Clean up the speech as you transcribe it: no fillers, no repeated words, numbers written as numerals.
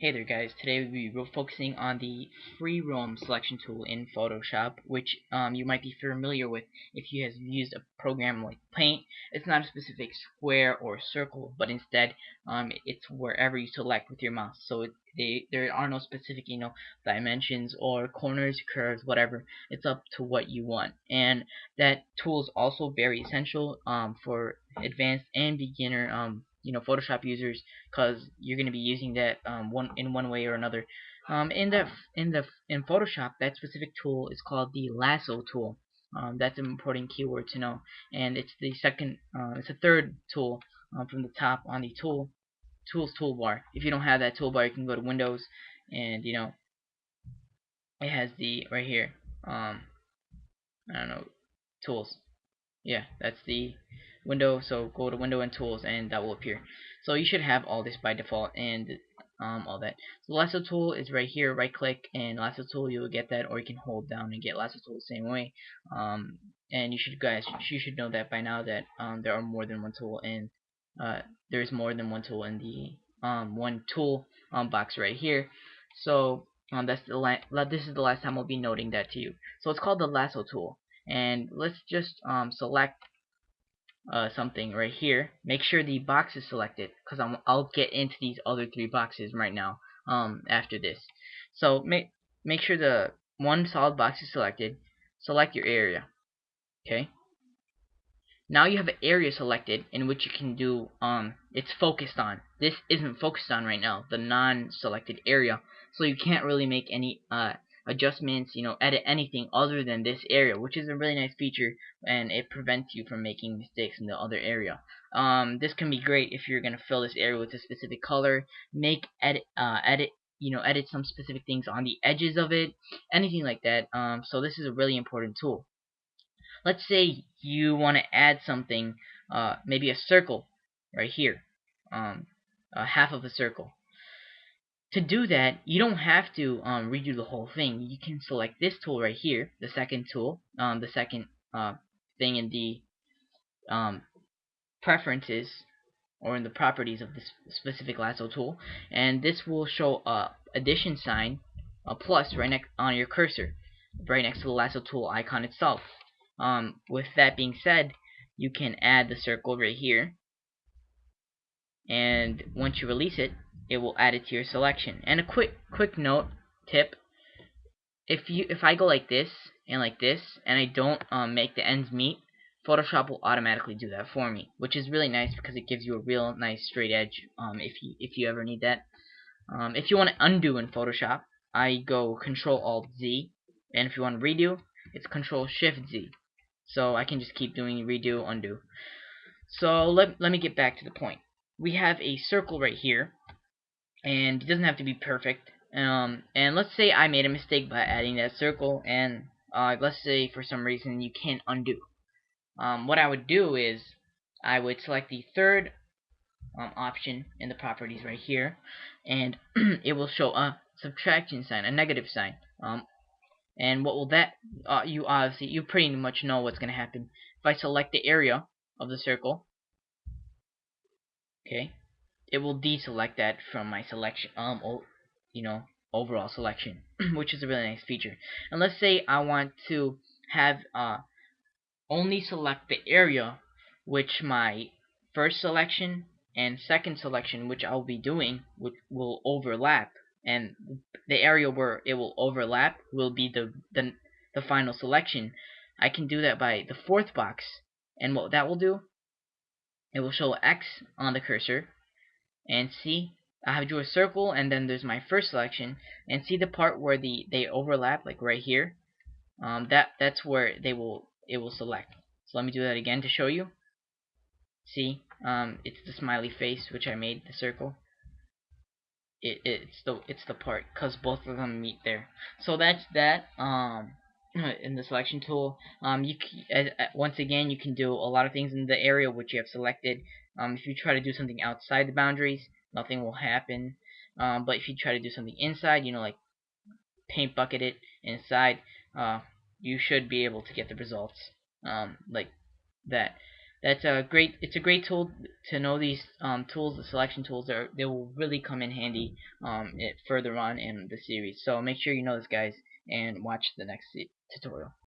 Hey there guys, today we'll be focusing on the free roam selection tool in Photoshop, which you might be familiar with if you have used a program like Paint. It's not a specific square or circle, but instead it's wherever you select with your mouse. So there are no specific dimensions or corners, curves, whatever. It's up to what you want. And that tool is also very essential for advanced and beginner Photoshop users, because you're going to be using that one way or another. In Photoshop, that specific tool is called the Lasso Tool. That's an important keyword to know, and it's the third tool from the top on the tools toolbar. If you don't have that toolbar, you can go to Windows, and it has the right here. I don't know, tools. Yeah, that's the window. So go to Window and Tools, and that will appear. So you should have all this by default, and all that. So Lasso Tool is right here. Right click and Lasso Tool, you will get that, or you can hold down and get Lasso Tool the same way. And you should know that by now that there are more than one tool, and there's more than one tool in the one tool box right here. So this is the last time I'll be noting that to you. So it's called the Lasso Tool, and let's just select something right here. Make sure the box is selected, because I'll get into these other three boxes right now after this. So make sure the one solid box is selected. Select your area. Okay. Now you have an area selected in which you can do it's focused on. This isn't focused on right now, the non-selected area, so you can't really make any adjustments, edit anything other than this area, which is a really nice feature, and it prevents you from making mistakes in the other area. This can be great if you're gonna fill this area with a specific color, edit some specific things on the edges of it, anything like that. So this is a really important tool. Let's say you want to add something, maybe a circle right here, half of a circle. To do that, you don't have to redo the whole thing. You can select this tool right here, the second tool, the second thing in the um, preferences or in the properties of this specific lasso tool, and this will show a addition sign, a plus right next on your cursor, right next to the lasso tool icon itself. With that being said, you can add the circle right here, and once you release it, it will add it to your selection. And a quick note tip: if I go like this, and I don't make the ends meet, Photoshop will automatically do that for me, which is really nice because it gives you a real nice straight edge if you ever need that. If you want to undo in Photoshop, I go Control Alt Z, and if you want to redo, it's Control Shift Z. So I can just keep doing redo, undo. So let me get back to the point. We have a circle right here, and it doesn't have to be perfect. And let's say I made a mistake by adding that circle, and let's say for some reason you can't undo. What I would do is I would select the third option in the properties right here, and it will show a subtraction sign, a negative sign. And what will that you pretty much know what's going to happen. If I select the area of the circle, okay, it will deselect that from my selection, overall selection, which is a really nice feature. And let's say I want to have only select the area which my first selection and second selection, which I'll be doing, which will overlap, and the area where it will overlap will be the final selection. I can do that by the fourth box, and what that will do, it will show X on the cursor, and see, I have drew a circle, and then there's my first selection, and see the part where they overlap, like right here. That's where it will select. So let me do that again to show you. See, it's the smiley face which I made the circle. It's the part, because both of them meet there. So that's that. In the selection tool, once again, you can do a lot of things in the area which you have selected. If you try to do something outside the boundaries, nothing will happen. But if you try to do something inside, like paint bucket it inside, you should be able to get the results like that. That's a great. It's a great tool to know these tools. The selection tools they will really come in handy further on in the series. So make sure you know this, guys, and watch the next tutorial.